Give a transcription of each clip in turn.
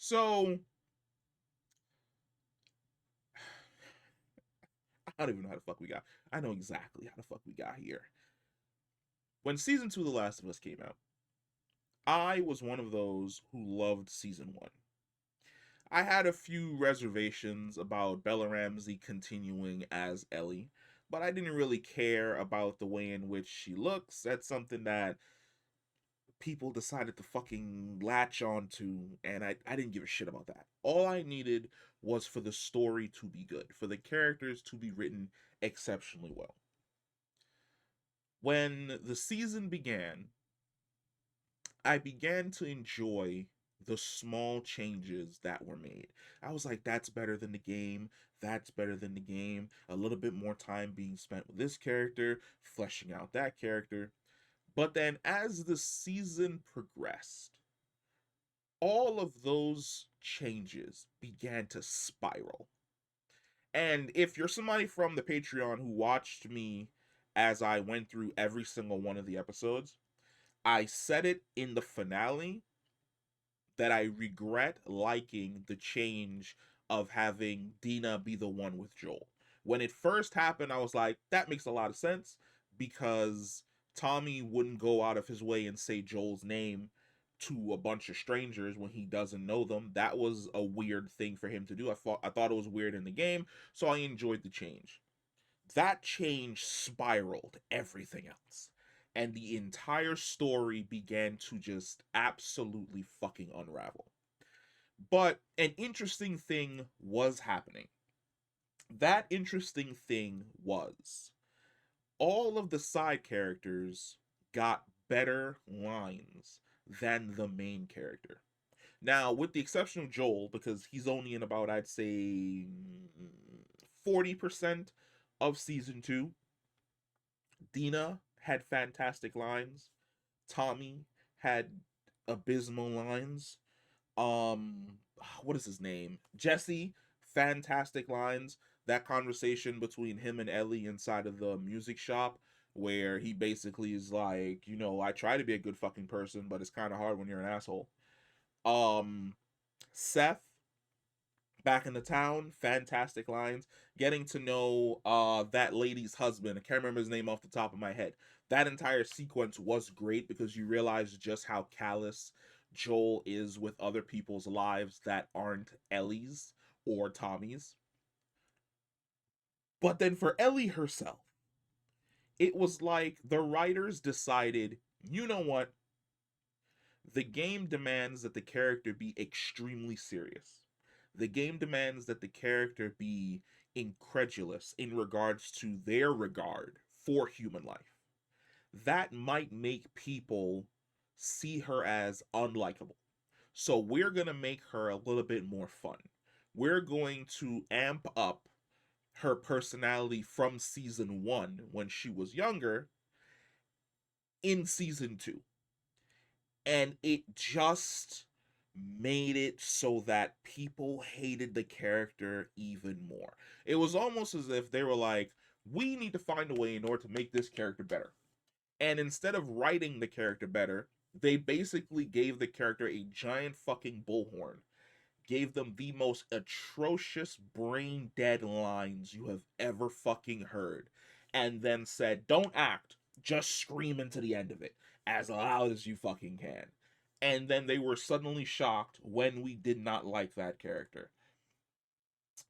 So I don't even know how the fuck we got. I know exactly how the fuck we got here. When season two of The Last of Us came out, I was one of those who loved season one. I had a few reservations about Bella Ramsey continuing as Ellie, but I didn't really care about the way in which she looks. That's something that people decided to fucking latch on to, and I didn't give a shit about that. All I needed was for the story to be good, for the characters to be written exceptionally well. When the season began, I began to enjoy the small changes that were made. I was like, that's better than the game. That's better than the game. A little bit more time being spent with this character, fleshing out that character. But then as the season progressed, all of those changes began to spiral. And if you're somebody from the Patreon who watched me as I went through every single one of the episodes, I said it in the finale that I regret liking the change of having Dina be the one with Joel. When it first happened, I was like, that makes a lot of sense because Tommy wouldn't go out of his way and say Joel's name to a bunch of strangers when he doesn't know them. That was a weird thing for him to do. I thought it was weird in the game, so I enjoyed the change. That change spiraled everything else. And the entire story began to just absolutely fucking unravel. But an interesting thing was happening. That interesting thing was all of the side characters got better lines than the main character. Now, with the exception of Joel, because he's only in about, I'd say, 40% of season two, Dina had fantastic lines. Tommy had abysmal lines. What is his name? Jesse, fantastic lines. That conversation between him and Ellie inside of the music shop, where he basically is like, I try to be a good fucking person, but it's kind of hard when you're an asshole. Um, Seth, back in the town, fantastic lines. Getting to know that lady's husband, I can't remember his name off the top of my head. That entire sequence was great because you realize just how callous Joel is with other people's lives that aren't Ellie's or Tommy's. But then for Ellie herself, it was like the writers decided, you know what, the game demands that the character be extremely serious. The game demands that the character be incredulous in regards to their regard for human life. That might make people see her as unlikable. So we're going to make her a little bit more fun. We're going to amp up her personality from season one when she was younger in season two. And it just made it so that people hated the character even more. It was almost as if they were like, we need to find a way in order to make this character better. And instead of writing the character better, they basically gave the character a giant fucking bullhorn, gave them the most atrocious brain dead lines you have ever fucking heard, and then said, don't act, just scream into the end of it as loud as you fucking can. And then they were suddenly shocked when we did not like that character.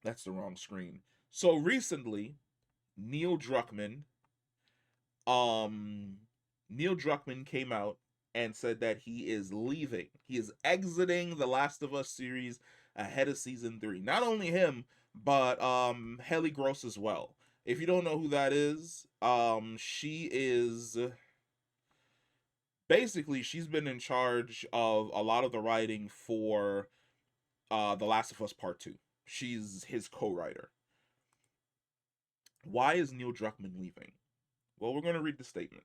That's the wrong screen. So recently, Neil Druckmann, um, Neil Druckmann came out and said that he is leaving. He is exiting the Last of Us series ahead of season 3. Not only him, but Helly Gross as well. If you don't know who that is, she is basically she's been in charge of a lot of the writing for The Last of Us Part 2. She's his co-writer. Why is Neil Druckmann leaving? Well, we're going to read the statement.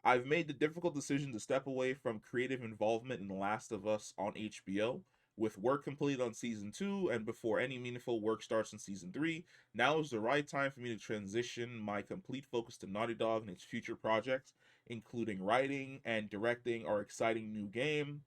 I've made the difficult decision to step away from creative involvement in The Last of Us on HBO. With work complete on season 2 and before any meaningful work starts in season 3, now is the right time for me to transition my complete focus to Naughty Dog and its future projects, including writing and directing our exciting new game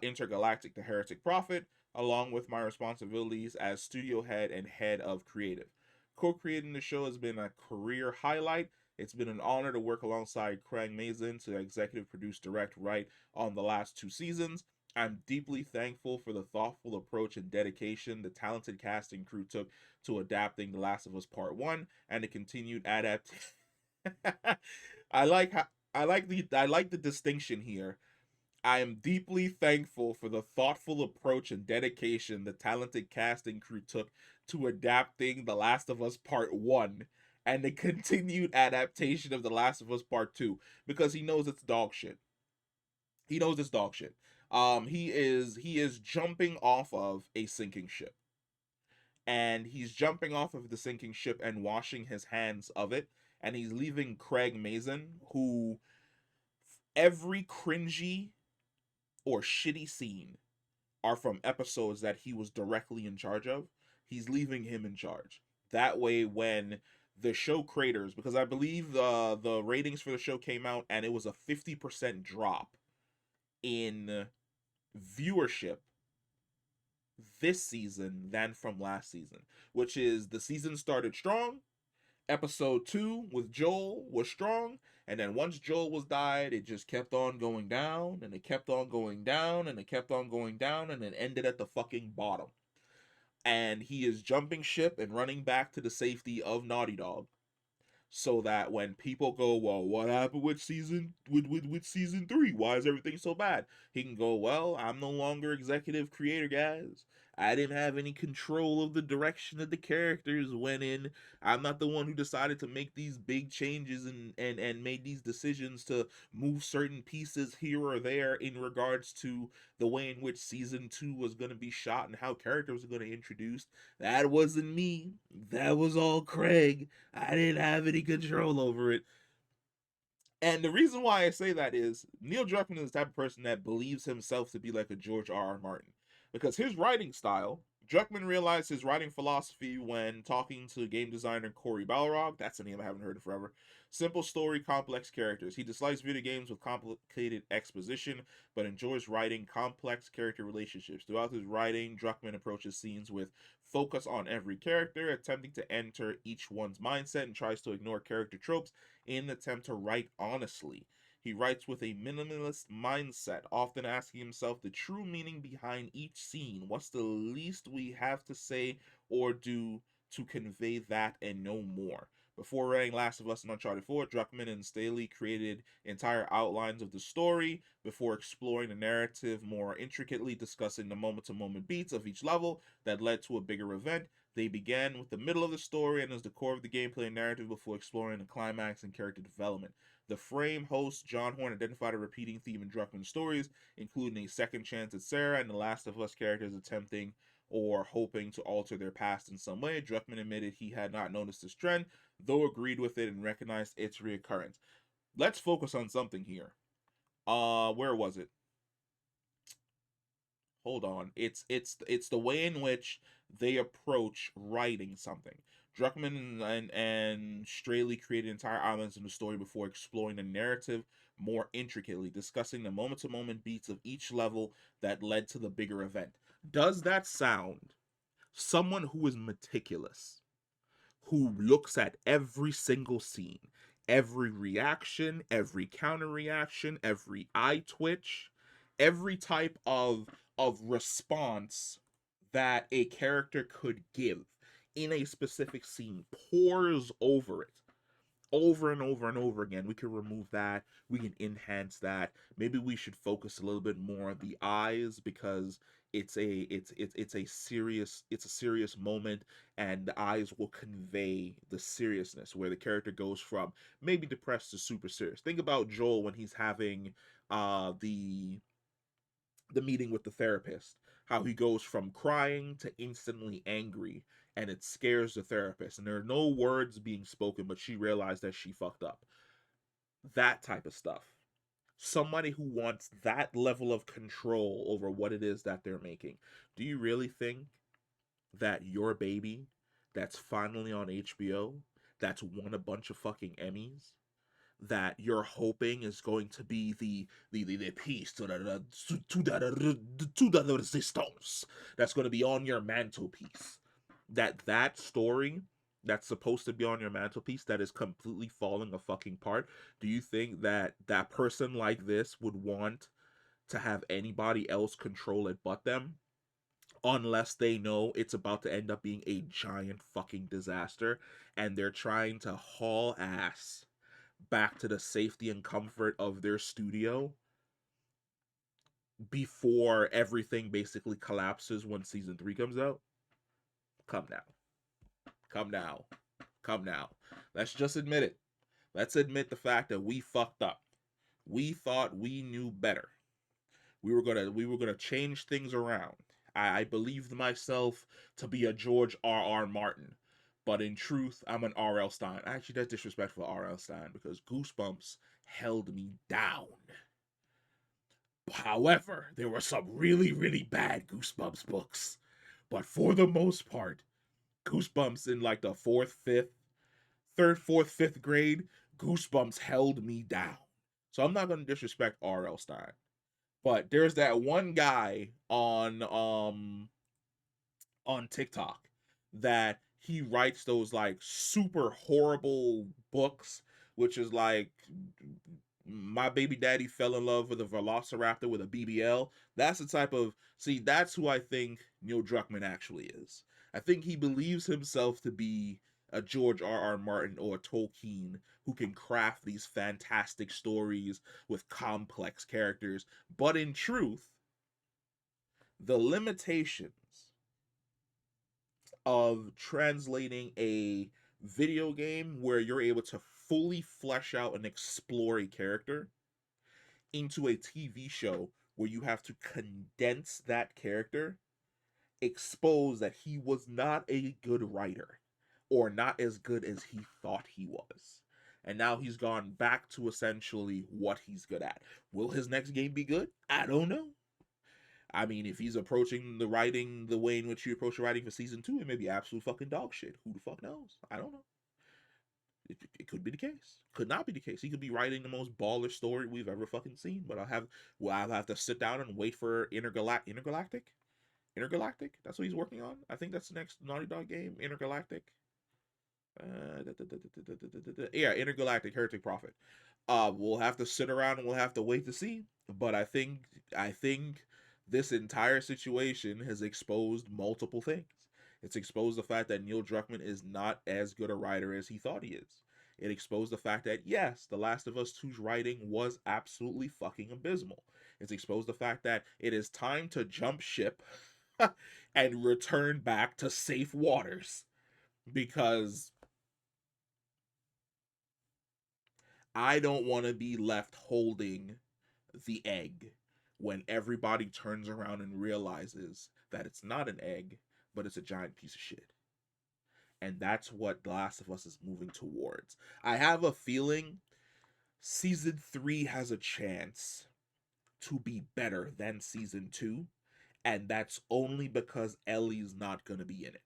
Intergalactic The Heretic Prophet, along with my responsibilities as studio head and head of creative. Co creating the show has been a career highlight. It's been an honor to work alongside Craig Mazin to executive produce, direct, write on the last 2 seasons. I'm deeply thankful for the thoughtful approach and dedication the talented cast and crew took to adapting The Last of Us Part 1 and the continued adaptation. I like how I like the distinction here. I am deeply thankful for the thoughtful approach and dedication the talented cast and crew took to adapting The Last of Us Part 1 and the continued adaptation of The Last of Us Part 2, because he knows it's dog shit. He knows it's dog shit. He is jumping off of a sinking ship. And he's jumping off of the sinking ship and washing his hands of it, and he's leaving Craig Mazin, who every cringy or shitty scene are from episodes that he was directly in charge of. He's leaving him in charge. That way, when the show craters, because I believe the ratings for the show came out and it was a 50% drop in viewership this season than from last season, which is the season started strong. Episode 2 with Joel was strong, and then once Joel was died, it just kept on going down, and it kept on going down, and it kept on going down, and it ended at the fucking bottom. And he is jumping ship and running back to the safety of Naughty Dog, so that when people go, well, what happened with season 3? Why is everything so bad? He can go, well, I'm no longer executive creator, guys. I didn't have any control of the direction that the characters went in. I'm not the one who decided to make these big changes and made these decisions to move certain pieces here or there in regards to the way in which season 2 was going to be shot and how characters were going to be introduced. That wasn't me. That was all Craig. I didn't have any control over it. And the reason why I say that is Neil Druckmann is the type of person that believes himself to be like a George R. R. Martin. Because his writing style, Druckmann realized his writing philosophy when talking to game designer Corey Balrog. That's a name I haven't heard in forever. Simple story, complex characters. He dislikes video games with complicated exposition, but enjoys writing complex character relationships. Throughout his writing, Druckmann approaches scenes with focus on every character, attempting to enter each one's mindset, and tries to ignore character tropes in an attempt to write honestly. He writes with a minimalist mindset, often asking himself the true meaning behind each scene. What's the least we have to say or do to convey that and no more? Before writing Last of Us and Uncharted 4, Druckmann and Staley created entire outlines of the story before exploring the narrative more intricately, discussing the moment to moment beats of each level that led to a bigger event. They began with the middle of the story and as the core of the gameplay and narrative before exploring the climax and character development. The Frame host John Horn identified a repeating theme in Druckmann's stories, including a second chance at Sarah and the Last of Us characters attempting or hoping to alter their past in some way. Druckmann admitted he had not noticed this trend, though agreed with it and recognized its reoccurrence. Let's focus on something here. Where was it? Hold on. It's the way in which they approach writing something. Druckmann and Straley created entire islands in the story before exploring the narrative more intricately, discussing the moment to moment beats of each level that led to the bigger event. Does that sound someone who is meticulous, who looks at every single scene, every reaction, every counter reaction, every eye twitch, every type of response that a character could give in a specific scene, pores over it over and over and over again. We can remove that, we can enhance that. Maybe we should focus a little bit more on the eyes, because it's a serious moment, and the eyes will convey the seriousness, where the character goes from maybe depressed to super serious. Think about Joel when he's having the meeting with the therapist, how he goes from crying to instantly angry, and it scares the therapist, and there are no words being spoken, but she realized that she fucked up. That type of stuff. Somebody who wants that level of control over what it is that they're making. Do you really think that your baby that's finally on HBO, that's won a bunch of fucking Emmys, that you're hoping is going to be the piece to the resistance that's going to be on your mantelpiece. That story that's supposed to be on your mantelpiece that is completely falling a fucking part. Do you think that that person like this would want to have anybody else control it but them? Unless they know it's about to end up being a giant fucking disaster and they're trying to haul ass back to the safety and comfort of their studio before everything basically collapses when season 3 comes out. Come now. Come now. Come now. Let's just admit it. Let's admit the fact that we fucked up. We thought we knew better. We were gonna change things around. I believed myself to be a George R. R. Martin, but in truth, I'm an R. L. Stein. Actually, that's disrespectful to R. L. Stein because Goosebumps held me down. However, there were some really, really bad Goosebumps books, but for the most part, Goosebumps in like the fourth, fifth grade, Goosebumps held me down. So I'm not gonna disrespect R. L. Stein. But there's that one guy on TikTok that he writes those like super horrible books, which is like my baby daddy fell in love with a velociraptor with a BBL. That's the type of that's who I think Neil Druckmann actually is. I think he believes himself to be a George R. R. Martin or a Tolkien who can craft these fantastic stories with complex characters. But in truth, the limitations of translating a video game where you're able to fully flesh out and explore a character into a TV show where you have to condense that character, expose that he was not a good writer or not as good as he thought he was. And now he's gone back to essentially what he's good at. Will his next game be good? I don't know. I mean, if he's approaching the writing the way in which you approach the writing for season 2, it may be absolute fucking dog shit. Who the fuck knows? I don't know. It could be the case. Could not be the case. He could be writing the most baller story we've ever fucking seen. But I'll have to sit down and wait for Intergalactic. That's what he's working on. I think that's the next Naughty Dog game. Intergalactic. Yeah, Intergalactic Heretic Prophet. We'll have to sit around and we'll have to wait to see. But I think this entire situation has exposed multiple things. It's exposed the fact that Neil Druckmann is not as good a writer as he thought he is. It exposed the fact that yes, The Last of Us 2's writing was absolutely fucking abysmal. It's exposed the fact that it is time to jump ship and return back to safe waters because I don't want to be left holding the egg when everybody turns around and realizes that it's not an egg, but it's a giant piece of shit. And that's what The Last of Us is moving towards. I have a feeling season 3 has a chance to be better than season 2, and that's only because Ellie's not going to be in it.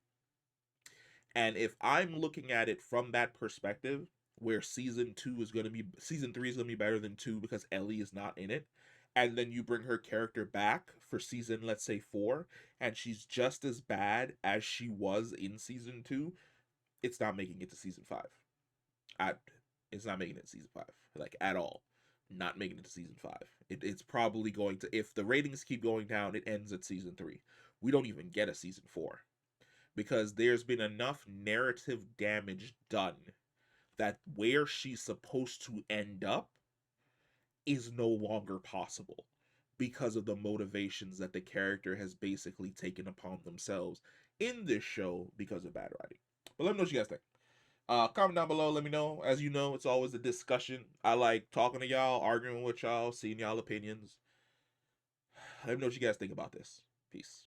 And if I'm looking at it from that perspective, where season 3 is gonna be better than 2 because Ellie is not in it, and then you bring her character back for season, let's say 4, and she's just as bad as she was in season 2, it's not making it to season 5. I, it's not making it to season 5, like at all. Not making it to season 5. It's probably going to, if the ratings keep going down, it ends at season 3. We don't even get a season 4 because there's been enough narrative damage done that where she's supposed to end up is no longer possible because of the motivations that the character has basically taken upon themselves in this show because of bad writing. But let me know what you guys think. Comment down below. Let me know. As you know, it's always a discussion. I like talking to y'all, arguing with y'all, seeing y'all opinions. Let me know what you guys think about this. Peace.